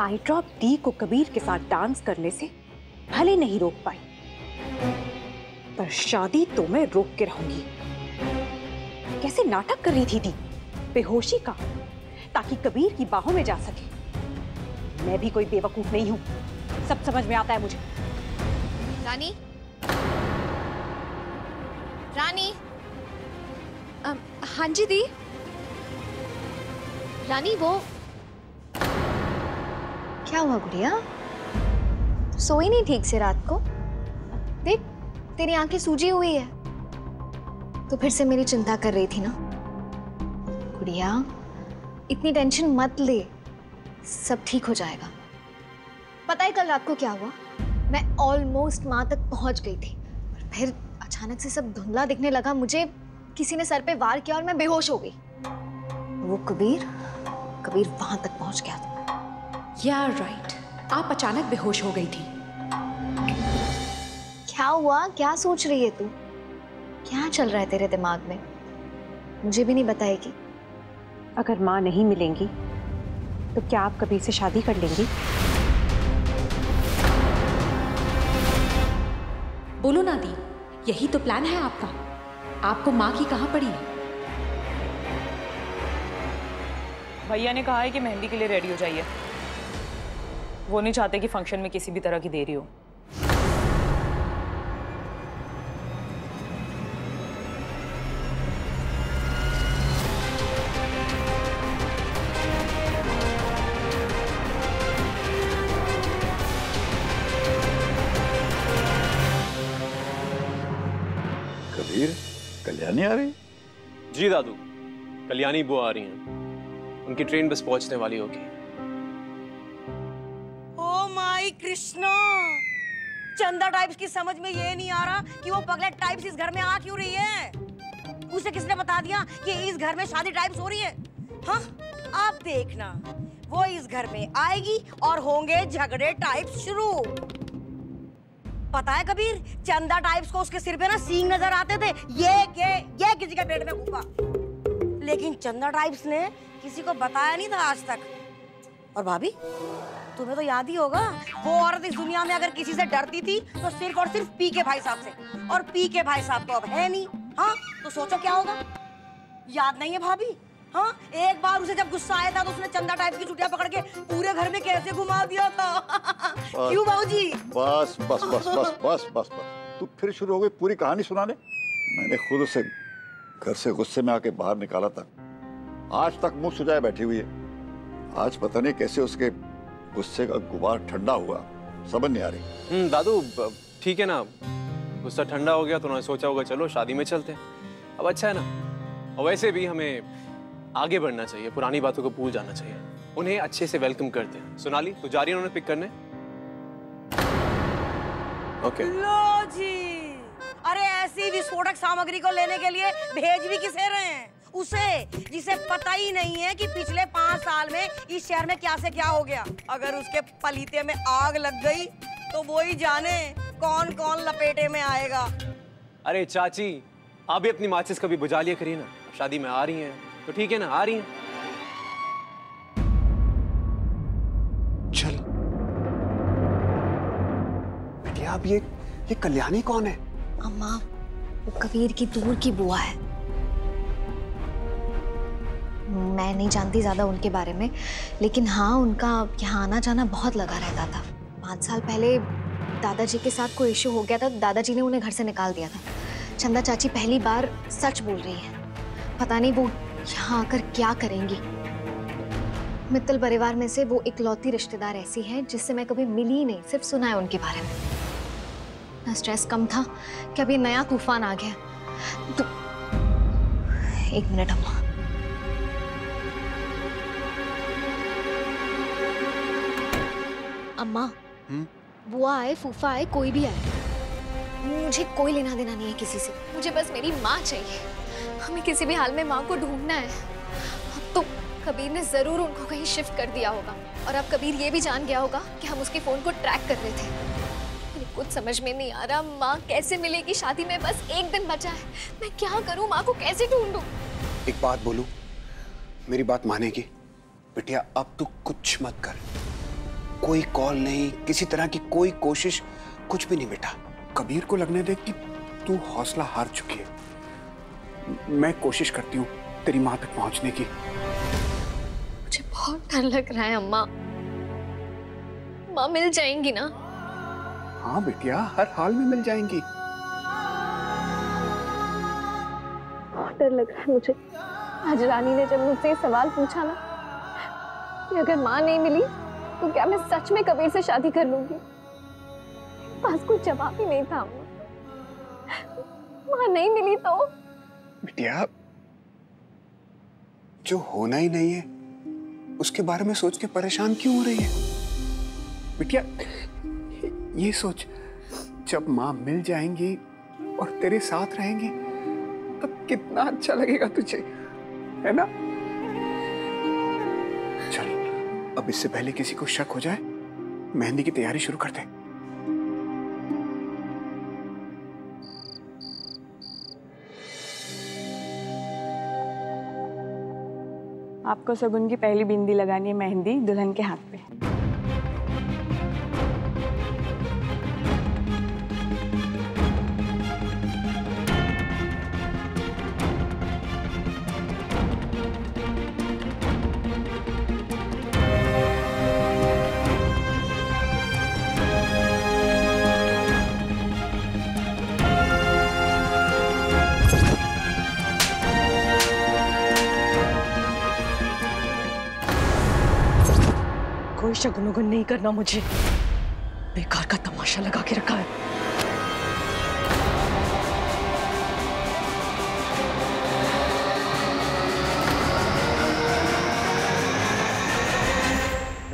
आई drop D को कबीर के साथ डांस करने से भले नहीं रोक पाई, पर शादी तो मैं रोक के रहूंगी। कैसे नाटक कर रही थी दी बेहोशी का, ताकि कबीर की बाहों में जा सके। मैं भी कोई बेवकूफ नहीं हूं, सब समझ में आता है मुझे। रानी, रानी। हाँ जी दी। रानी वो क्या हुआ गुड़िया? सोई नहीं ठीक से रात को? देख तेरी आंखें सूजी हुई है। तो फिर से मेरी चिंता कर रही थी ना। गुड़िया इतनी टेंशन मत ले, सब ठीक हो जाएगा। पता है कल रात को क्या हुआ? मैं ऑलमोस्ट माँ तक पहुंच गई थी, और फिर अचानक से सब धुंधला दिखने लगा। मुझे किसी ने सर पे वार किया और मैं बेहोश हो गई। वो कबीर वहां तक पहुंच गया था। या राइट, आप अचानक बेहोश हो गई थी। क्या हुआ? क्या सोच रही है तू? क्या चल रहा है तेरे दिमाग में? मुझे भी नहीं बताएगी? अगर माँ नहीं मिलेंगी तो क्या आप कबीर से शादी कर लेंगी? बोलो ना दी, यही तो प्लान है आपका। आपको माँ की कहाँ पड़ी है? भैया ने कहा है कि मेहंदी के लिए रेडी हो जाइए। वो नहीं चाहते कि फंक्शन में किसी भी तरह की देरी हो। कबीर, कल्याणी आ रही? जी दादू, कल्याणी बुआ आ रही हैं। उनकी ट्रेन बस पहुंचने वाली होगी। ओ माय कृष्णा, चंदा टाइप्स की समझ में ये नहीं आ रहा कि वो पगलेट टाइप्स इस घर में आ क्यों रही है। उसे किसने बता दिया कि इस घर में शादी टाइप्स हो रही है? हाँ, आप देखना, वो इस घर में आएगी और होंगे झगड़े टाइप्स शुरू। पता है कबीर, चंदा टाइप्स को उसके सिर पे ना सींग नजर आते थे, ये किसी के पेट में घुसा। लेकिन चंदा टाइप्स ने किसी को बताया नहीं था आज तक। और भाभी, तुम्हें तो याद ही होगा, वो औरत इस दुनिया में अगर किसी से डरती थी तो सिर्फ और सिर्फ पी के भाई साहब से, और पी के भाई साहब तो अब है नहीं। हाँ, तो सोचो क्या होगा। याद नहीं है भाभी? हाँ, एक बार उसे जब गुस्सा आया था तो उसने चंदा टाइप की चुटिया पकड़ के पूरे घर में कैसे घुमा दिया था। क्यों बाबूजी? बस बस बस बस बस बस बस, तू फिर शुरू हो गई पूरी कहानी सुनाने। मैंने खुद उसे घर से गुस्से में आके बाहर निकाला था, आज तक मुंह सुजाए बैठी हुई है। आज पता नहीं कैसे उसके गुस्से का गुबार ठंडा हुआ, समझ नहीं आ रही। दादू ठीक है ना, गुस्सा ठंडा हो गया तो उन्होंने सोचा होगा चलो शादी में चलते हैं। अब अच्छा है ना। और वैसे भी हमें आगे बढ़ना चाहिए, पुरानी बातों को भूल जाना चाहिए, उन्हें अच्छे से वेलकम करते हैं। सोनाली तू जा रही है उन्हें पिक करने? ओके। लो जी, अरे ऐसी विस्फोटक सामग्री को लेने के लिए भेज भी किसे रहे हैं? उसे, जिसे पता ही नहीं है कि पिछले 5 साल में इस शहर में क्या से क्या हो गया। अगर उसके पलीते में आग लग गई तो वो ही जाने कौन कौन लपेटे में आएगा। अरे चाची, आप भी अपनी माचिस कभी बुझा लिया करिए ना। शादी में आ रही हैं तो ठीक है ना, आ रही हैं। चल बेटिया, अब ये कल्याणी कौन है? अम्मा, वो कबीर की दूर की बुआ है। मैं नहीं जानती ज्यादा उनके बारे में, लेकिन हाँ, उनका यहाँ आना जाना बहुत लगा रहता था। 5 साल पहले दादाजी के साथ कोई इश्यू हो गया था, दादाजी ने उन्हें घर से निकाल दिया था। चंदा चाची पहली बार सच बोल रही है। पता नहीं वो यहाँ आकर क्या करेंगी। मित्तल परिवार में से वो इकलौती रिश्तेदार ऐसी है जिससे मैं कभी मिली ही नहीं, सिर्फ सुना है उनके बारे में। ना स्ट्रेस कम था कि अभी नया तूफान आ गया। तो 1 मिनट अम्मा। अम्मा, बुआ आए, फूफा आए, कोई भी आए, मुझे कोई लेना देना नहीं है किसी से। मुझे बस मेरी माँ चाहिए। हमें किसी भी हाल में माँ को ढूंढना है। अब तो कबीर ने जरूर उनको कहीं शिफ्ट कर दिया होगा, और अब कबीर ये भी जान गया होगा कि हम उसके फोन को ट्रैक कर रहे थे। मुझे कुछ समझ में नहीं आ रहा, माँ कैसे मिलेगी? शादी में बस 1 दिन बचा है, मैं क्या करूँ? माँ को कैसे ढूंढूं? एक बात बोलूं, मेरी बात मानेगी? बिटिया अब तू कुछ मत कर, कोई कॉल नहीं, किसी तरह की कोई कोशिश, कुछ भी नहीं बेटा। कबीर को लगने दे कि तू हौसला हार चुकी है। मैं कोशिश करती हूँ तेरी माँ तक पहुंचने की। मुझे बहुत डर लग रहा है अम्मा। माँ मिल जाएंगी ना? हाँ बेटिया, हर हाल में मिल जाएंगी। बहुत डर लग रहा है मुझे। आज रानी ने जब मुझसे ये सवाल पूछा ना कि अगर माँ नहीं मिली तो क्या मैं सच में कबीर से शादी कर लूंगी, पास कोई जवाब ही नहीं था अम्मा। माँ नहीं मिली तो? बिटिया, जो होना ही नहीं है उसके बारे में सोच के परेशान क्यों हो रही है? बिटिया, ये सोच, जब माँ मिल जाएंगी और तेरे साथ रहेंगी तब कितना अच्छा लगेगा तुझे, है ना? चल, अब इससे पहले किसी को शक हो जाए, मेहंदी की तैयारी शुरू करते हैं। आपको शगुन की पहली बिंदी लगानी है, मेहंदी दुल्हन के हाथ पे। कोई शगुन उगुन नहीं करना मुझे, बेकार का तमाशा लगा के रखा है।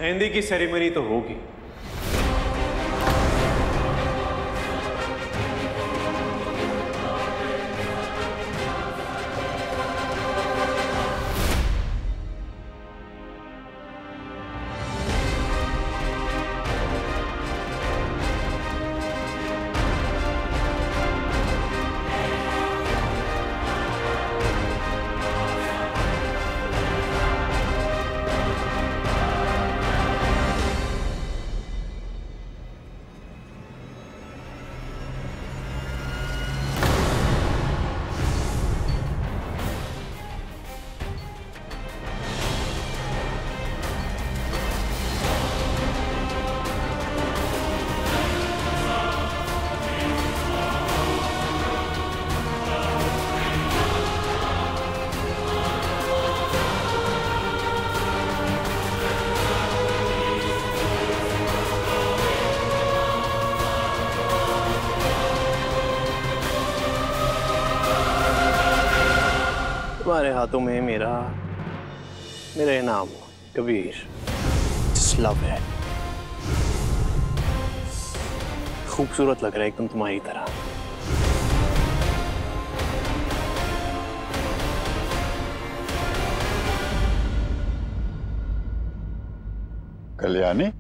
मेहंदी की सेरेमनी तो होगी, तुम्हारे हाथों में मेरा इनाम कबीर। Just love it। खूबसूरत लग रहा है एकदम तुम्हारी तरह। कल्याणी,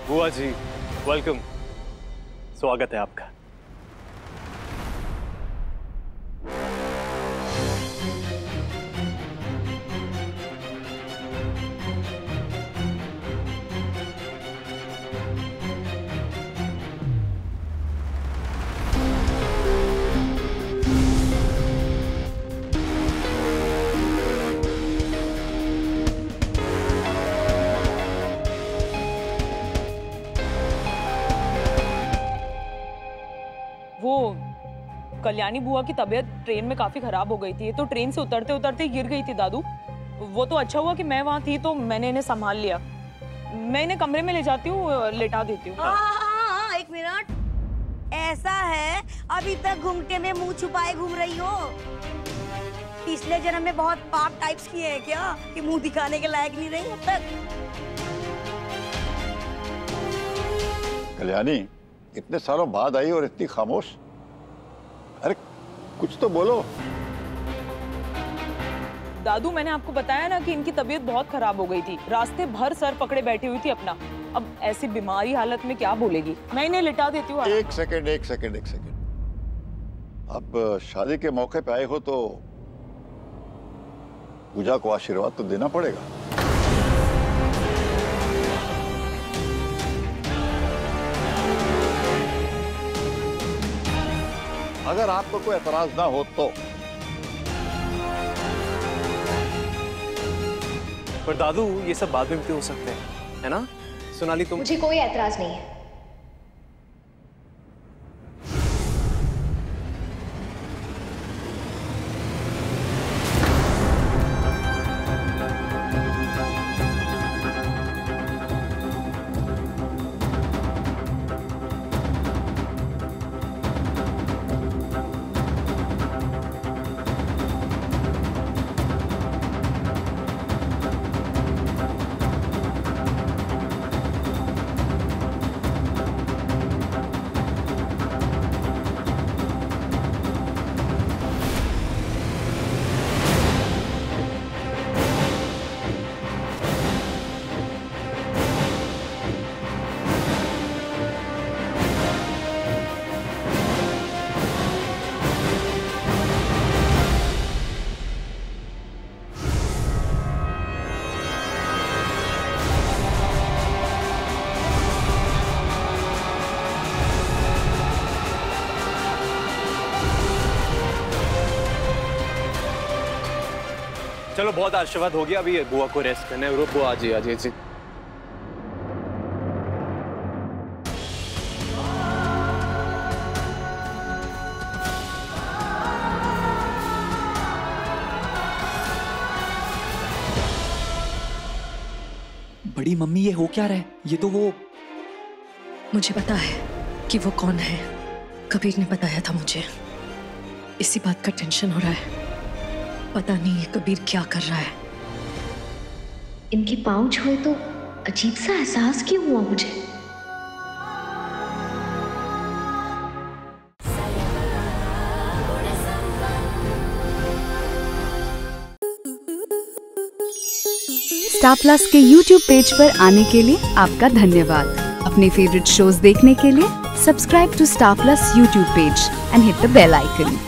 बुआ जी, वेलकम, स्वागत है आपका। कल्याणी बुआ की तबीयत ट्रेन में काफी खराब हो गई थी, तो ट्रेन से उतरते उतरते गिर गई थी दादू। वो तो अच्छा हुआ कि मैं वहां थी तो मैंने इन्हें संभाल लिया। मैं इन्हें कमरे में ले जाती हूँ, लेटा देती हूँ। एक मिनट, ऐसा है अभी तक घुंघटे में मुंह छुपाए घूम रही हो? पिछले जन्म में बहुत पाप टाइप्स किए हैं क्या कि मुंह दिखाने के लायक नहीं रही अब तक? कल्याणी इतने सालों बाद आई और इतनी खामोश। अरे कुछ तो बोलो। दादू मैंने आपको बताया ना कि इनकी तबीयत बहुत खराब हो गई थी, रास्ते भर सर पकड़े बैठी हुई थी अपना। अब ऐसी बीमारी हालत में क्या बोलेगी। मैं इन्हें लिटा देती हूँ। एक सेकंड। आप शादी के मौके पे आए हो तो पूजा को आशीर्वाद तो देना पड़ेगा। अगर आपको कोई एतराज ना हो तो। पर दादू ये सब बाद में भी हो सकते हैं, है ना सोनाली? तुम मुझे कोई एतराज नहीं है। चलो बहुत आशीर्वाद हो गया, अभी बुआ को रेस्ट करना है। बुआ आजी आजी जी। बड़ी मम्मी ये हो क्या रहा है? ये तो वो। मुझे पता है कि वो कौन है। कबीर ने बताया था मुझे। इसी बात का टेंशन हो रहा है। पता नहीं ये कबीर क्या कर रहा है। इनके पाँव छुए तो अजीब सा एहसास क्यों हुआ मुझे। स्टार प्लस के YouTube पेज पर आने के लिए आपका धन्यवाद। अपने फेवरेट शोज देखने के लिए subscribe to Star Plus YouTube page and hit the bell icon.